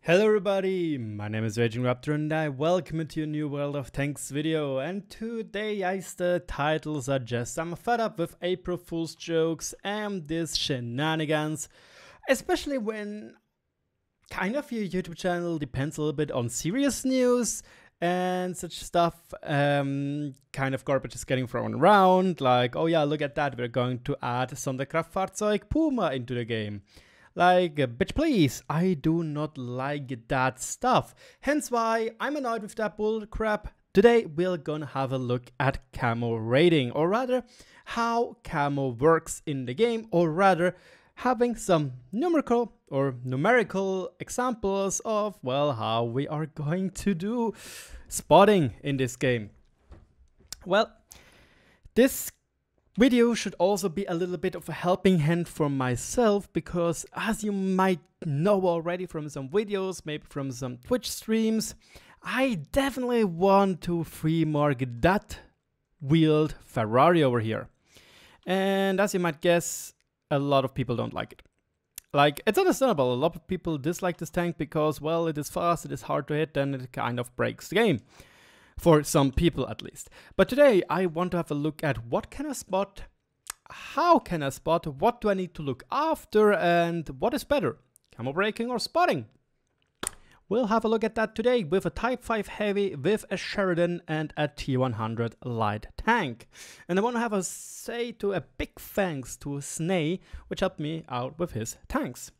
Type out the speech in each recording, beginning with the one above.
Hello everybody, my name is RagingRaptor and I welcome you to a new World of Tanks video. And today, as the title suggests, I'm fed up with April Fool's jokes and these shenanigans, especially when kind of your YouTube channel depends a little bit on serious news and such stuff. Kind of garbage is getting thrown around, like, oh yeah, look at that, we're going to add Sonderkraftfahrzeug Puma into the game. Like, bitch please, I do not like that stuff. Hence why I'm annoyed with that bull crap. Today we're gonna have a look at camo rating, or rather how camo works in the game, or rather having some numerical examples of, well, how we are going to do spotting in this game. Well, this video should also be a little bit of a helping hand for myself, because as you might know already from some videos, maybe from some Twitch streams, I definitely want to free mark that wheeled Ferrari over here. And as you might guess, a lot of people don't like it. Like, it's understandable, a lot of people dislike this tank because, well, it is fast, it is hard to hit, and it kind of breaks the game. For some people at least. But today I want to have a look at what can I spot, how can I spot, what do I need to look after, and what is better, camo breaking or spotting? We'll have a look at that today with a Type 5 Heavy, with a Sheridan and a T100 light tank. And I want to have a say to a big thanks to Snay, which helped me out with his tanks.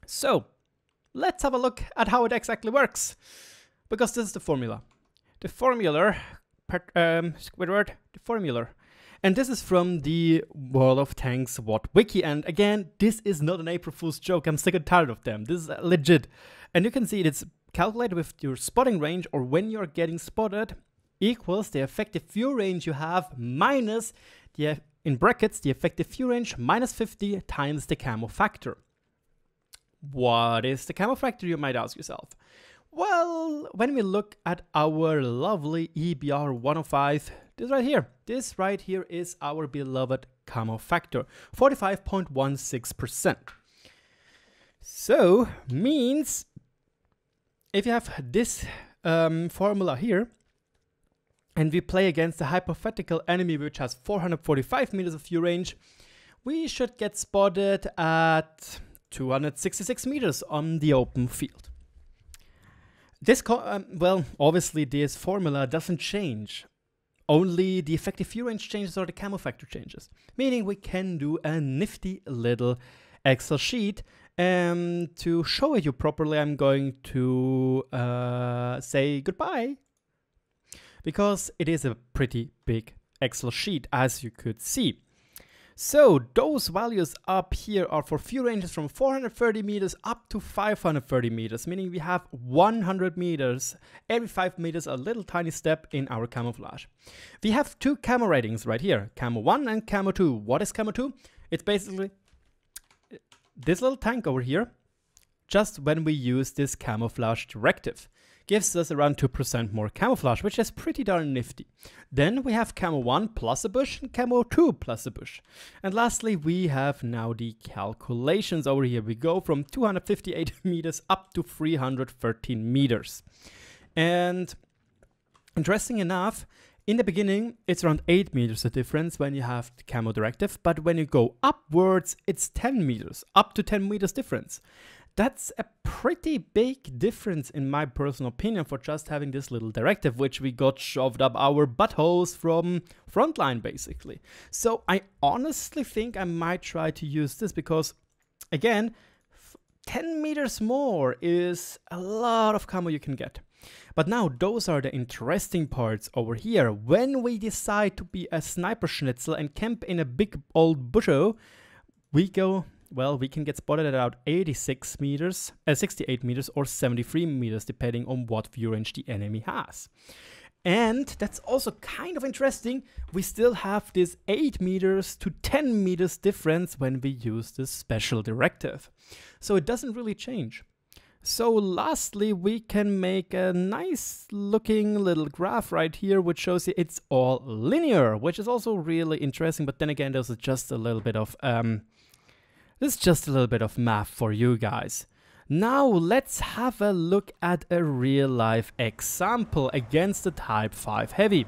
So let's have a look at how it exactly works, because this is the formula. The formula, and this is from the World of Tanks WOT wiki. And again, this is not an April Fool's joke. I'm sick and tired of them. This is legit. And you can see it's calculated with your spotting range, or when you're getting spotted, equals the effective view range you have minus the, in brackets, the effective view range minus 50 times the camo factor. What is the camo factor, you might ask yourself? Well, when we look at our lovely EBR 105, this right here is our beloved camo factor, 45.16%. So, means if you have this formula here, and we play against a hypothetical enemy which has 445 meters of view range, we should get spotted at 266 meters on the open field. This, well, obviously this formula doesn't change. Only the effective view range changes or the camo factor changes. Meaning we can do a nifty little Excel sheet. To show you properly, I'm going to say goodbye, because it is a pretty big Excel sheet, as you could see. So those values up here are for view ranges from 430 meters up to 530 meters, meaning we have 100 meters, every 5 meters a little tiny step in our camouflage. We have two camo ratings right here, Camo 1 and Camo 2. What is Camo 2? It's basically this little tank over here, just when we use this camouflage directive. Gives us around 2% more camouflage, which is pretty darn nifty. Then we have Camo 1 plus a bush and Camo 2 plus a bush. And lastly, we have now the calculations over here. We go from 258 meters up to 313 meters. And interesting enough, in the beginning, it's around 8 meters of difference when you have the Camo Directive, but when you go upwards, it's 10 meters, up to 10 meters difference. That's a pretty big difference in my personal opinion for just having this little directive, which we got shoved up our buttholes from Frontline basically. So I honestly think I might try to use this, because again, 10 meters more is a lot of camo you can get. But now those are the interesting parts over here. When we decide to be a sniper schnitzel and camp in a big old busho, we go, well, we can get spotted at about 68 meters or 73 meters, depending on what view range the enemy has. And that's also kind of interesting. We still have this 8 meters to 10 meters difference when we use this special directive. So it doesn't really change. So lastly, we can make a nice looking little graph right here, which shows you it's all linear, which is also really interesting. But then again, there's just a little bit of This is just a little bit of math for you guys. Now let's have a look at a real life example against the Type 5 Heavy.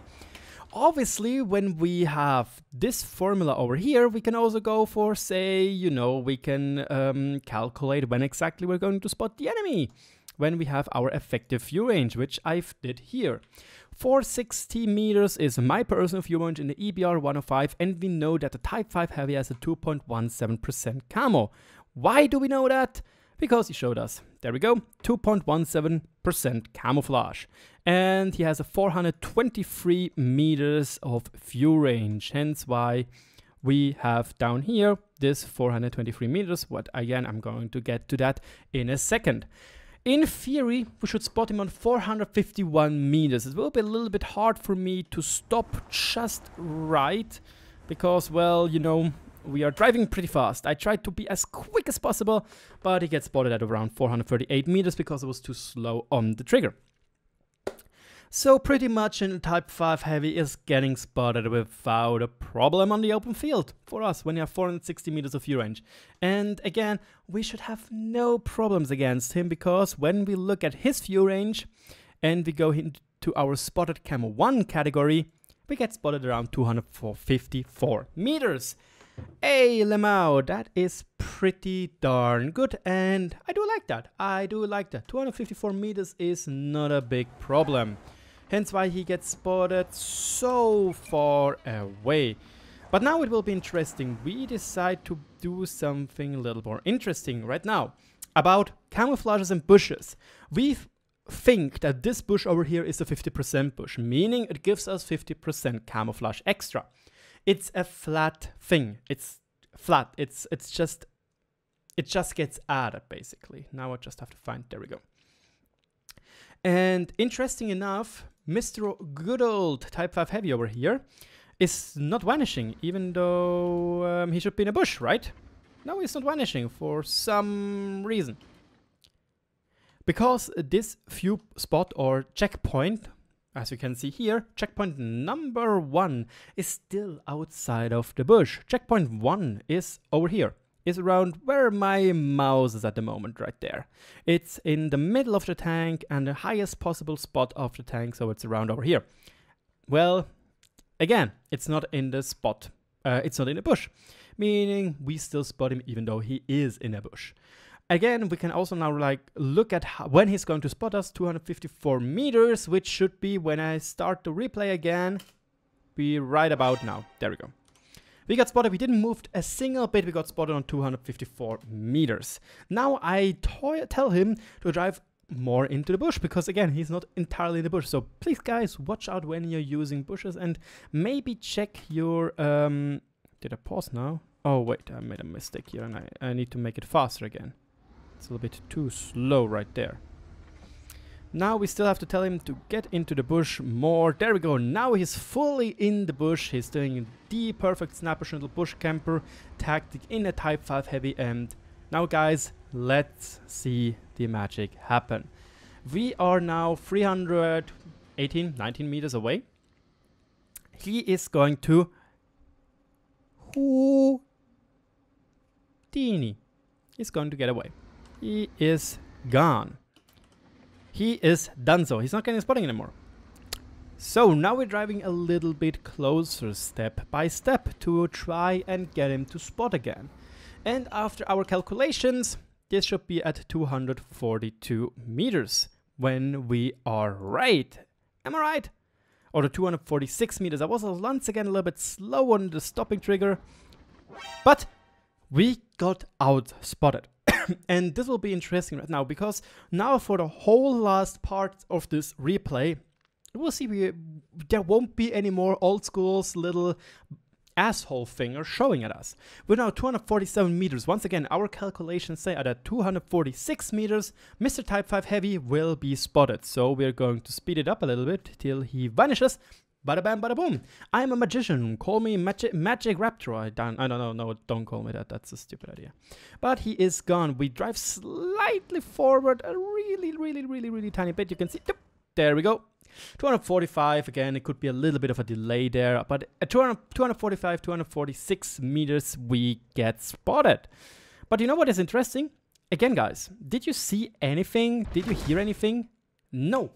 Obviously, when we have this formula over here, we can also go for, say, you know, we can calculate when exactly we're going to spot the enemy. When we have our effective view range, which I've did here. 460 meters is my personal view range in the EBR 105, and we know that the Type 5 Heavy has a 2.17% camo. Why do we know that? Because he showed us. There we go, 2.17% camouflage. And he has a 423 meters of view range, hence why we have down here this 423 meters. What again, I'm going to get to that in a second. In theory, we should spot him on 451 meters. It will be a little bit hard for me to stop just right because, well, you know, we are driving pretty fast. I tried to be as quick as possible, but he gets spotted at around 438 meters because it was too slow on the trigger. So pretty much in Type 5 Heavy is getting spotted without a problem on the open field for us when you have 460 meters of view range. And again, we should have no problems against him because when we look at his view range and we go into our spotted Camo 1 category, we get spotted around 254 meters. Hey, Lemao, that is pretty darn good, and I do like that. 254 meters is not a big problem. Hence why he gets spotted so far away. But now it will be interesting. We decide to do something a little more interesting right now about camouflages and bushes. We think that this bush over here is a 50% bush, meaning it gives us 50% camouflage extra. It's a flat thing. It's flat. It just gets added basically. Now I just have to find. There we go. And interesting enough, Mr. Good old Type 5 Heavy over here is not vanishing, even though he should be in a bush, right? No, he's not vanishing for some reason. Because this view spot or checkpoint, as you can see here, checkpoint number 1 is still outside of the bush. Checkpoint 1 is over here. Is around where my mouse is at the moment, right there. It's in the middle of the tank and the highest possible spot of the tank, so it's around over here. Well, again, it's not in the spot. It's not in the bush, meaning we still spot him even though he is in a bush. Again, we can also now look at when he's going to spot us, 254 meters, which should be when I start the replay again, be right about now. There we go. We got spotted, we didn't move a single bit, we got spotted on 254 meters. Now I tell him to drive more into the bush, because again, he's not entirely in the bush. So please guys, watch out when you're using bushes and maybe check your, did I pause now? Oh wait, I made a mistake here and I need to make it faster again. It's a little bit too slow right there. Now we still have to tell him to get into the bush more. There we go. Now he's fully in the bush. He's doing the perfect snapper little bush camper tactic in a Type 5 Heavy. And now guys, let's see the magic happen. We are now 318, 19 meters away. He is going to Houdini. He's going to get away. He is gone. He is done so. He's not getting spotting anymore. So now we're driving a little bit closer step by step to try and get him to spot again. And after our calculations, this should be at 242 meters when we are right. Am I right? Or the 246 meters. I was once again a little bit slow on the stopping trigger. But we got out spotted. And this will be interesting right now, because now for the whole last part of this replay, we'll see there won't be any more old school's little asshole finger showing at us. We're now 247 meters. Once again, our calculations say at 246 meters, Mr. Type 5 Heavy will be spotted. So we're going to speed it up a little bit till he vanishes. Bada bam, bada boom. I'm a magician. Call me RagingRaptor. I don't know. No, don't call me that. That's a stupid idea. But he is gone. We drive slightly forward a really tiny bit. You can see. There we go. 245. Again, it could be a little bit of a delay there. But at 245, 246 meters, we get spotted. But you know what is interesting? again, guys, did you see anything? Did you hear anything? No,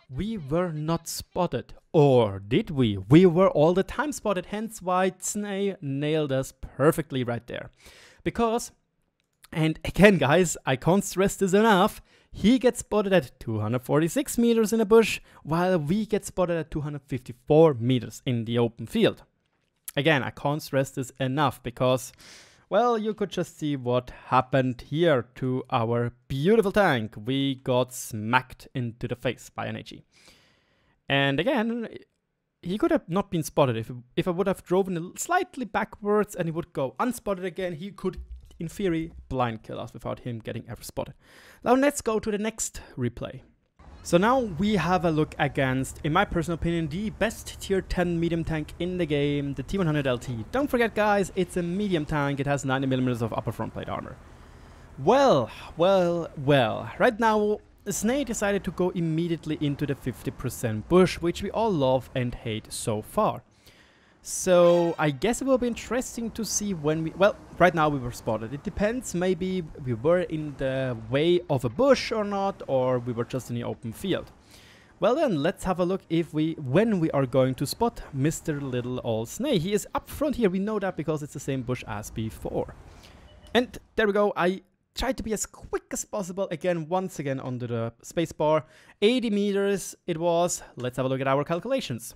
we were not spotted. Or did we? We were all the time spotted, hence why Snay nailed us perfectly right there. Because, and again, guys, I can't stress this enough, he gets spotted at 246 meters in a bush, while we get spotted at 254 meters in the open field. Again, I can't stress this enough because, well, you could just see what happened here to our beautiful tank. We got smacked into the face by an AG. And again, he could have not been spotted. If I would have driven slightly backwards and he would go unspotted again, he could, in theory, blind kill us without him getting ever spotted. Now let's go to the next replay. So now we have a look against, in my personal opinion, the best tier 10 medium tank in the game, the T100 LT. Don't forget, guys, it's a medium tank. It has 90mm of upper front plate armor. Well. Right now, Snake decided to go immediately into the 50% bush, which we all love and hate so far. So I guess it will be interesting to see when we... Well, right now we were spotted. It depends. Maybe we were in the way of a bush or not, or we were just in the open field. Well then, let's have a look when we are going to spot Mr. Little Old Snake. He is up front here. We know that because it's the same bush as before. And there we go. I tried to be as quick as possible. Once again under the spacebar. 80 meters it was. Let's have a look at our calculations.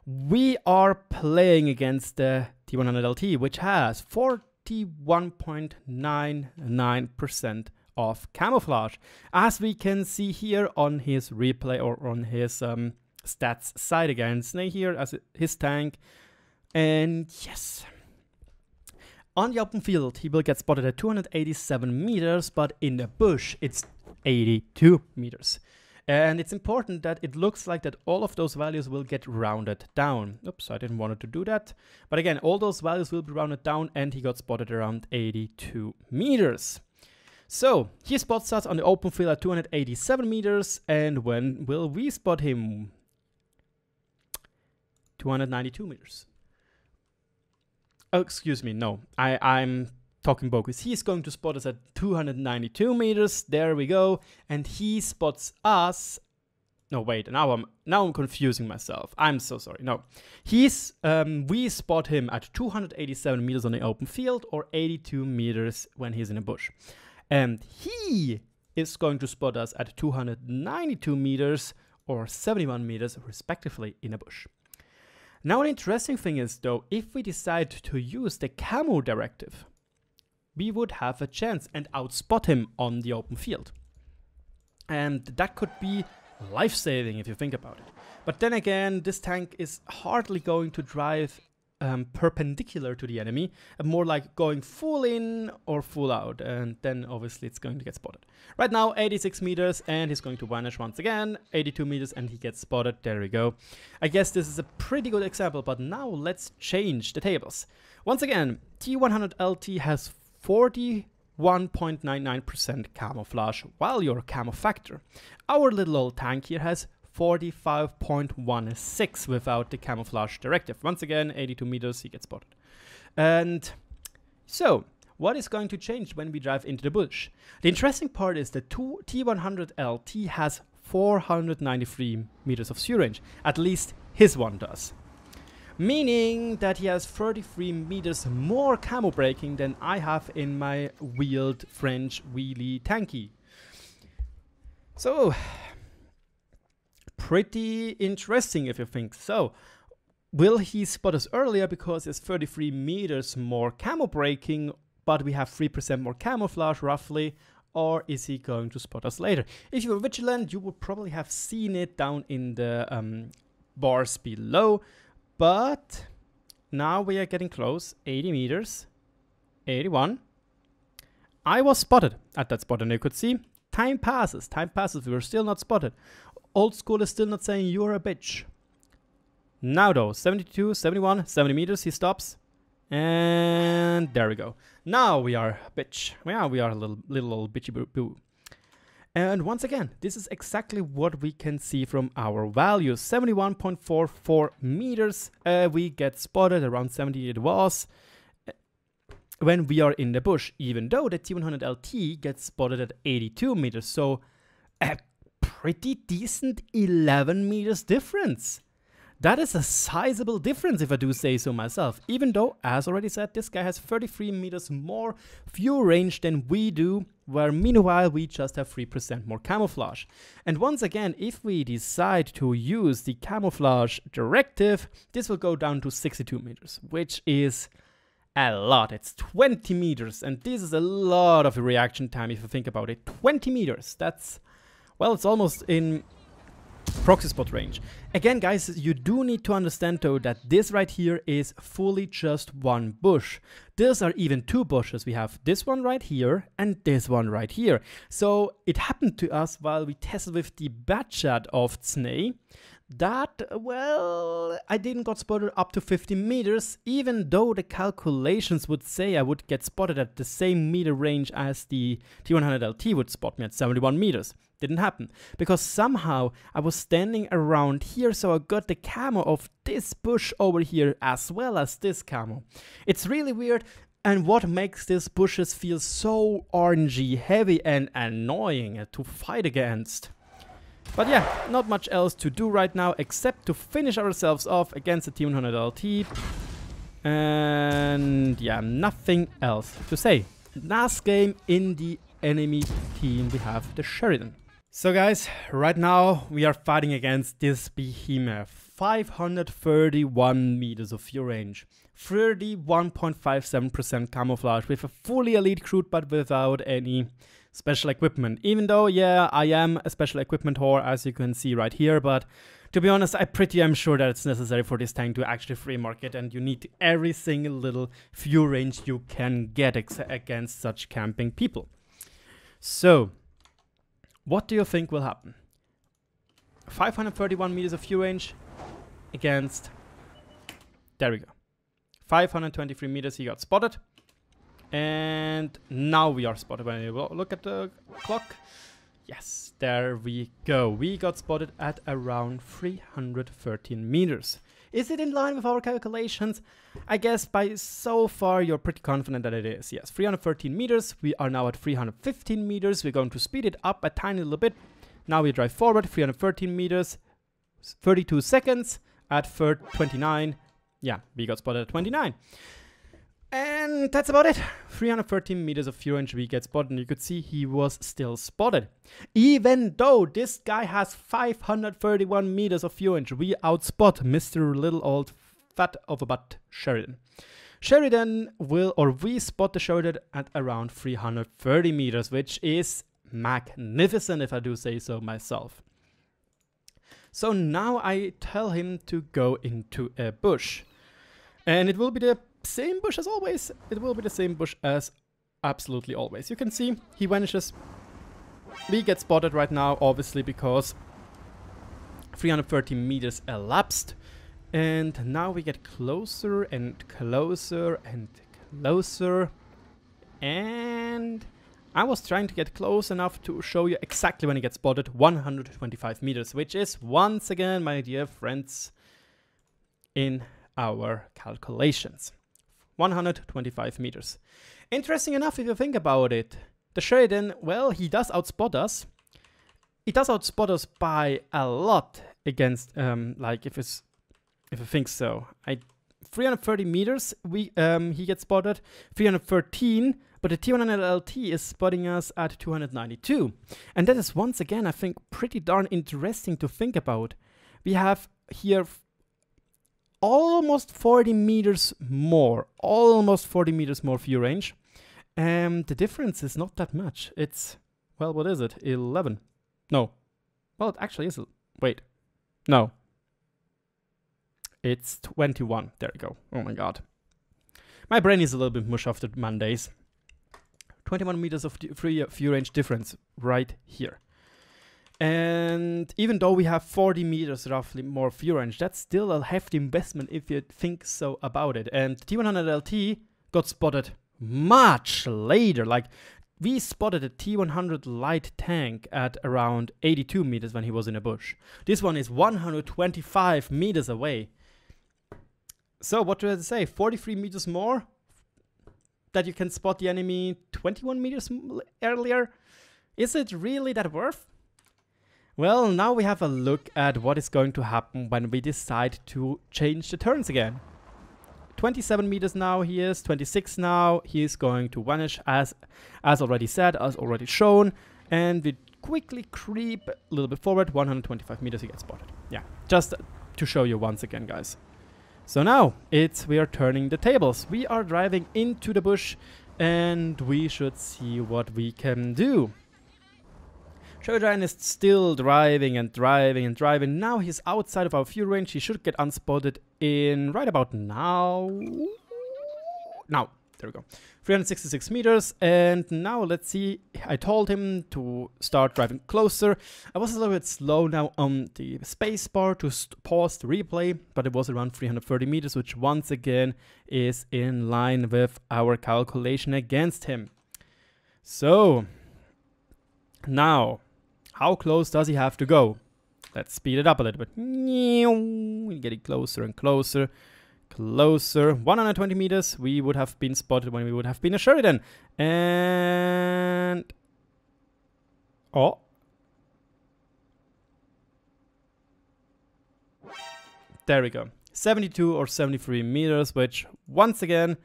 We are playing against the T100 LT, which has 41.99% of camouflage, as we can see here on his replay or on his stats side again. Snake here as his tank, and yes, on the open field he will get spotted at 287 meters, but in the bush it's 82 meters. And it's important that it looks like that all of those values will get rounded down. Oops, I didn't want to do that. But again, all those values will be rounded down, and he got spotted around 82 meters. So he spots us on the open field at 287 meters. And when will we spot him? 292 meters. Oh, excuse me. No, I'm talking bogus. He's going to spot us at 292 meters. There we go. And he spots us. No, wait. Now I'm confusing myself. I'm so sorry. No, we spot him at 287 meters on the open field, or 82 meters when he's in a bush. And he is going to spot us at 292 meters or 71 meters respectively in a bush. Now, an interesting thing is, though, if we decide to use the Camo Directive, we would have a chance and outspot him on the open field. And that could be life-saving if you think about it. But then again, this tank is hardly going to drive perpendicular to the enemy, more like going full in or full out, and then obviously it's going to get spotted. Right now 86 meters and he's going to vanish once again, 82 meters and he gets spotted. There we go. I guess this is a pretty good example, but now let's change the tables. Once again, T100 LT has 41.99% camouflage, while your camo factor, our little old tank here, has 45.16 without the camouflage directive. Once again, 82 meters, he gets spotted. And so, what is going to change when we drive into the bush? The interesting part is that T100 LT has 493 meters of view range. At least his one does. Meaning that he has 33 meters more camo braking than I have in my wheeled French wheelie tanky. So, pretty interesting if you think so. Will he spot us earlier because there's 33 meters more camo braking, but we have 3% more camouflage roughly? Or is he going to spot us later? If you were vigilant, you would probably have seen it down in the bars below. But now we are getting close. 80 meters. 81. I was spotted at that spot, and you could see time passes. Time passes. We were still not spotted. Old school is still not saying you're a bitch. Now though, 72, 71, 70 meters. He stops. And there we go. Now we are a bitch. Yeah, we are a little old bitchy boo. And once again, this is exactly what we can see from our values. 71.44 meters. We get spotted around 70 it was. when we are in the bush, even though the T100 LT gets spotted at 82 meters. So a pretty decent 11 meters difference. That is a sizable difference, if I do say so myself, even though, as already said, this guy has 33 meters more view range than we do, where meanwhile we just have 3% more camouflage. And once again, if we decide to use the camouflage directive, this will go down to 62 meters, which is a lot. It's 20 meters, and this is a lot of reaction time if you think about it. 20 meters, that's, well, it's almost in proxy spot range. Again, guys, you do need to understand though that this right here is fully just one bush. These are even two bushes. We have this one right here and this one right here. So it happened to us while we tested with the Batchat of Znay that, well, I didn't got spotted up to 50 meters, even though the calculations would say I would get spotted at the same meter range as the T100 LT would spot me at 71 meters. Didn't happen, because somehow I was standing around here, so I got the camo of this bush over here as well as this camo. It's really weird, and what makes these bushes feel so orangey, heavy and annoying to fight against. But yeah, not much else to do right now except to finish ourselves off against the T100 LT. And yeah, nothing else to say. Last game in the enemy team, we have the Sheridan. So guys, right now we are fighting against this behemoth. 531 meters of view range, 31.57% camouflage with a fully elite crude but without any special equipment. Even though, yeah, I am a special equipment whore, as you can see right here, but to be honest, I am sure that it's necessary for this tank to actually free market, and you need every single little view range you can get against such camping people. So, what do you think will happen? 531 meters of view range against, there we go, 523 meters. He got spotted, and now we are spotted. When you look at the clock, yes, there we go. We got spotted at around 313 meters. Is it in line with our calculations? I guess by so far you're pretty confident that it is. Yes, 313 meters. We are now at 315 meters. We're going to speed it up a tiny little bit. Now we drive forward, 313 meters, 32 seconds at 29. Yeah, we got spotted at 29. And that's about it. 313 meters of view range we get spotted, and you could see he was still spotted. Even though this guy has 531 meters of view range, we outspot Mr. Little Old Fat of a Butt Sheridan. Sheridan we spot the Sheridan at around 330 meters, which is magnificent if I do say so myself. So now I tell him to go into a bush. And it will be the same bush as always. It will be the same bush as absolutely always. You can see he vanishes. We get spotted right now, obviously, because 330 meters elapsed. And now we get closer and closer and closer. And I was trying to get close enough to show you exactly when he gets spotted. 125 meters, which is once again, my dear friends, in our calculations. 125 meters. Interesting enough, if you think about it, the Sheridan, well, he does outspot us. He does outspot us by a lot against, like, if you think so. 330 meters, he gets spotted. 313, but the T100 LT is spotting us at 292. And that is, once again, I think, pretty darn interesting to think about. We have here almost 40 meters more, view range. And the difference is not that much. It's, well, what is it? 11. No. Well, it actually is. Wait. No. It's 21. There we go. Oh my god. My brain is a little bit mush after Mondays. 21 meters of view range difference right here. And even though we have 40 meters roughly more view range, that's still a hefty investment if you think so about it. And T100 LT got spotted much later. Like, we spotted a T100 light tank at around 82 meters when he was in a bush. This one is 125 meters away. So what do I say? 43 meters more? that you can spot the enemy 21 meters earlier. Is it really that worth? Well, now we have a look at what is going to happen when we decide to change the turns again. 27 meters now he is, 26 now, he is going to vanish as already said, as already shown, and we quickly creep a little bit forward, 125 meters he gets spotted. Yeah, just to show you once again, guys. So now we are turning the tables. We are driving into the bush and we should see what we can do. Trojan is still driving and driving and driving. Now he's outside of our view range. He should get unspotted in right about now. Now, there we go. 366 meters. And now let's see. I told him to start driving closer. I was a little bit slow now on the space bar to pause the replay, but it was around 330 meters, which once again is in line with our calculation against him. So, now, how close does he have to go? Let's speed it up a little bit. We're getting closer and closer. Closer. 120 meters. We would have been spotted when we would have been a Sheridan. And... oh. There we go. 72 or 73 meters, which once again,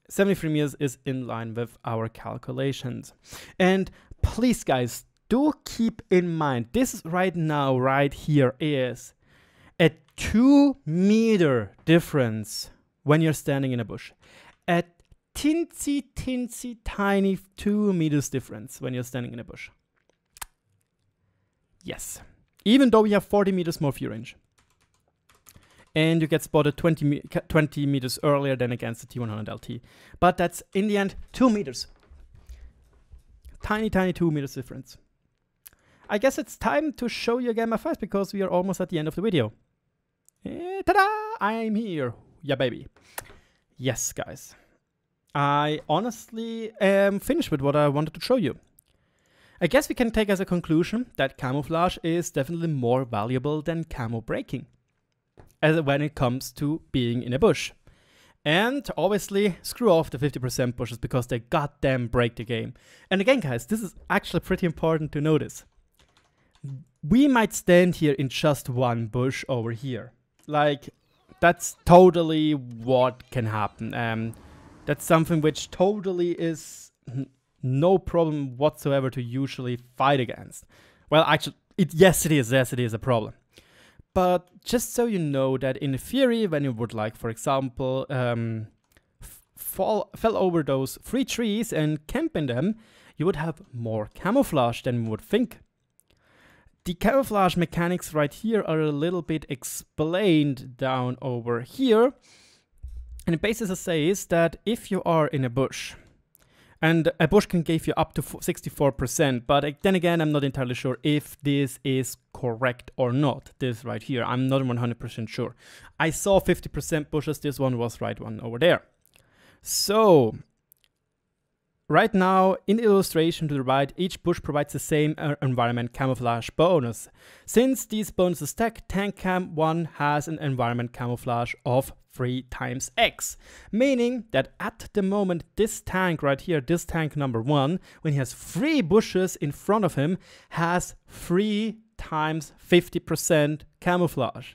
73 meters is in line with our calculations. And please, guys, do keep in mind, this right now, right here, is a 2 meter difference when you're standing in a bush. A teensy tiny 2 meters difference when you're standing in a bush. Yes. Even though we have 40 meters more view range. And you get spotted 20 meters earlier than against the T100 LT. But that's, in the end, 2 meters. Tiny 2 meters difference. I guess it's time to show you again my face because we are almost at the end of the video. Ta-da! I'm here. Yeah, baby. Yes, guys. I honestly am finished with what I wanted to show you. I guess we can take as a conclusion that camouflage is definitely more valuable than camo breaking when it comes to being in a bush. And obviously, screw off the 50% bushes because they goddamn break the game. And again, guys, this is actually pretty important to notice. We might stand here in just one bush over here. Like, that's totally what can happen. That's something which totally is no problem whatsoever to usually fight against. Well, actually, yes it is a problem. But just so you know that in theory, when you would like, for example, fell over those 3 trees and camp in them, you would have more camouflage than you would think. The camouflage mechanics right here are a little bit explained down over here. And it basically says that if you are in a bush, and a bush can give you up to 64%, but then again, I'm not entirely sure if this is correct or not. This right here, I'm not 100% sure. I saw 50% bushes, this one was right one over there. So, right now, in the illustration to the right, each bush provides the same environment camouflage bonus. Since these bonuses stack, Tank Cam 1 has an environment camouflage of 3 times X. Meaning that at the moment, this tank right here, this tank number 1, when he has 3 bushes in front of him, has 3 times 50% camouflage.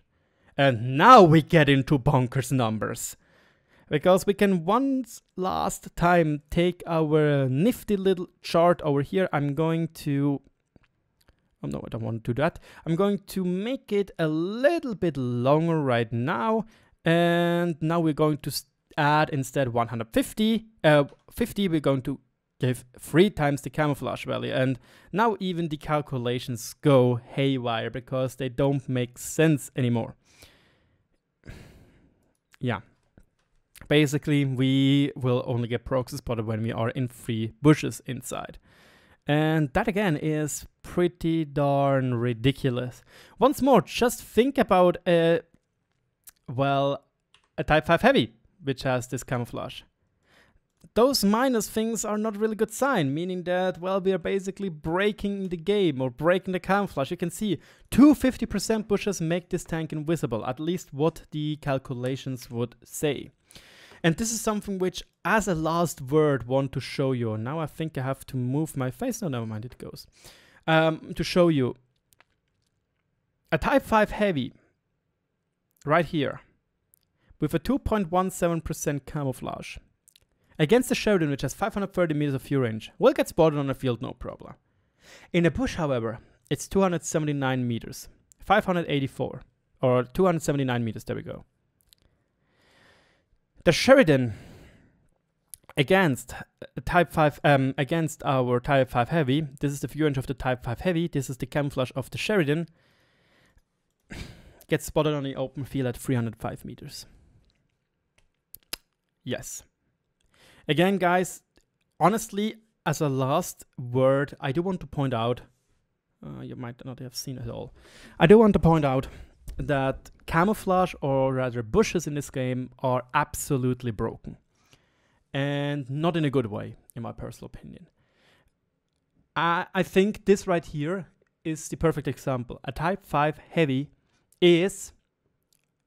And now we get into bonkers numbers. Because we can once last time take our nifty little chart over here. I'm going to... oh no, I don't want to do that. I'm going to make it a little bit longer right now. And now we're going to add instead 150. 50 we're going to give 3 times the camouflage value. And now even the calculations go haywire because they don't make sense anymore. Yeah. Basically, we will only get proxy spotted when we are in 3 bushes inside. And that again is pretty darn ridiculous. Once more, just think about a Type 5 Heavy, which has this camouflage. Those minus things are not really good sign, meaning that, well, we are basically breaking the game or breaking the camouflage. You can see 2 50% bushes make this tank invisible, at least what the calculations would say. And this is something which, as a last word, want to show you. Now I think I have to move my face. No, never mind, it goes. To show you a Type 5 Heavy right here with a 2.17% camouflage against the Sheridan, which has 530 meters of view range, will get spotted on the field, no problem. In a bush, however, it's 279 meters, 584, or 279 meters, there we go. The Sheridan against Type 5, against our Type 5 Heavy, this is the view range of the Type 5 Heavy, this is the camouflage of the Sheridan, gets spotted on the open field at 305 meters. Yes. Again, guys, honestly, as a last word, I do want to point out, you might not have seen it all, I do want to point out that camouflage, or rather bushes in this game, are absolutely broken. And not in a good way, in my personal opinion. I think this right here is the perfect example. A Type 5 Heavy is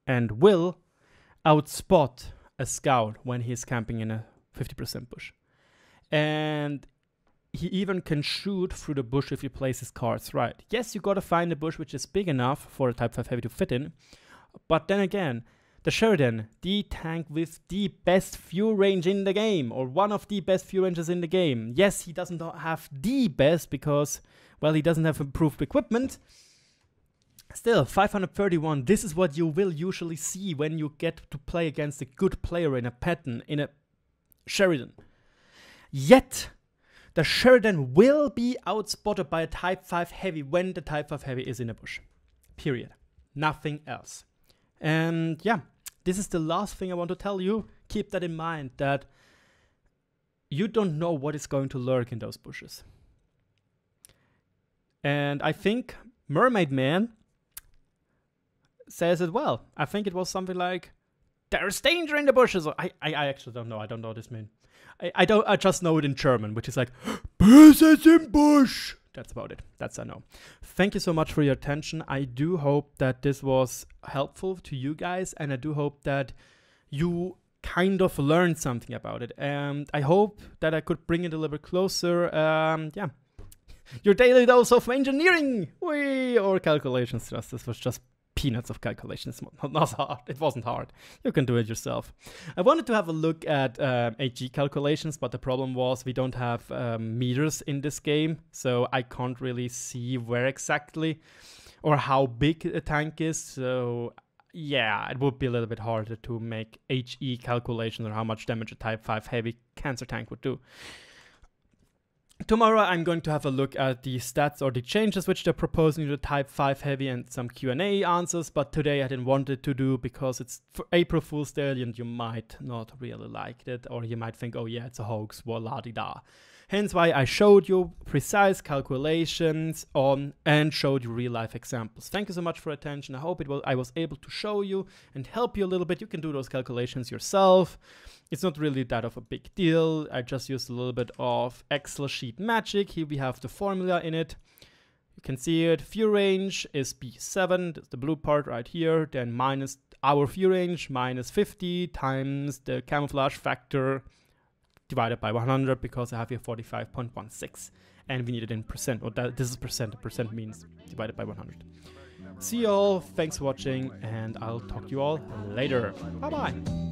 and will outspot a scout when he's camping in a 50% bush. And he even can shoot through the bush if you place his cards right. Yes, you gotta find a bush which is big enough for a Type 5 Heavy to fit in. But then again, the Sheridan, the tank with the best view range in the game, or one of the best view ranges in the game. Yes, he doesn't have the best because, well, he doesn't have improved equipment. Still, 531, this is what you will usually see when you get to play against a good player in a Patton, in a Sheridan. Yet, the Sheridan will be outspotted by a Type 5 Heavy when the Type 5 Heavy is in a bush. Period. Nothing else. And yeah, this is the last thing I want to tell you. Keep that in mind, that you don't know what is going to lurk in those bushes. And I think Mermaid Man says it well. I think it was something like, there's danger in the bushes. I actually don't know. I don't know what this means. I just know it in German, which is like, Bushes im Busch. That's about it. That's I know. Thank you so much for your attention. I do hope that this was helpful to you guys, and I do hope that you kind of learned something about it. And I hope that I could bring it a little bit closer. Yeah. Your daily dose of engineering, or calculations. This was just peanuts of calculations. Not hard. It wasn't hard. You can do it yourself. I wanted to have a look at HE calculations, but the problem was we don't have meters in this game, so I can't really see where exactly or how big a tank is. So yeah, it would be a little bit harder to make HE calculations or how much damage a Type 5 Heavy cancer tank would do. Tomorrow I'm going to have a look at the stats or the changes which they're proposing to the Type 5 Heavy and some Q&A answers, but today I didn't want it to do because it's for April Fool's Day and you might not really like it, or you might think, oh yeah, it's a hoax, la-di-da. Hence why I showed you precise calculations on and showed you real life examples. Thank you so much for attention. I hope I was able to show you and help you a little bit. You can do those calculations yourself. It's not really that of a big deal. I just used a little bit of Excel sheet magic. Here we have the formula in it. You can see it. View range is B7. That's the blue part right here. Then minus our view range, minus 50 times the camouflage factor divided by 100, because I have here 45.16 and we need it in percent, or this is percent. The percent means divided by 100. See you all. Thanks for watching, and I'll talk to you all later. Bye bye.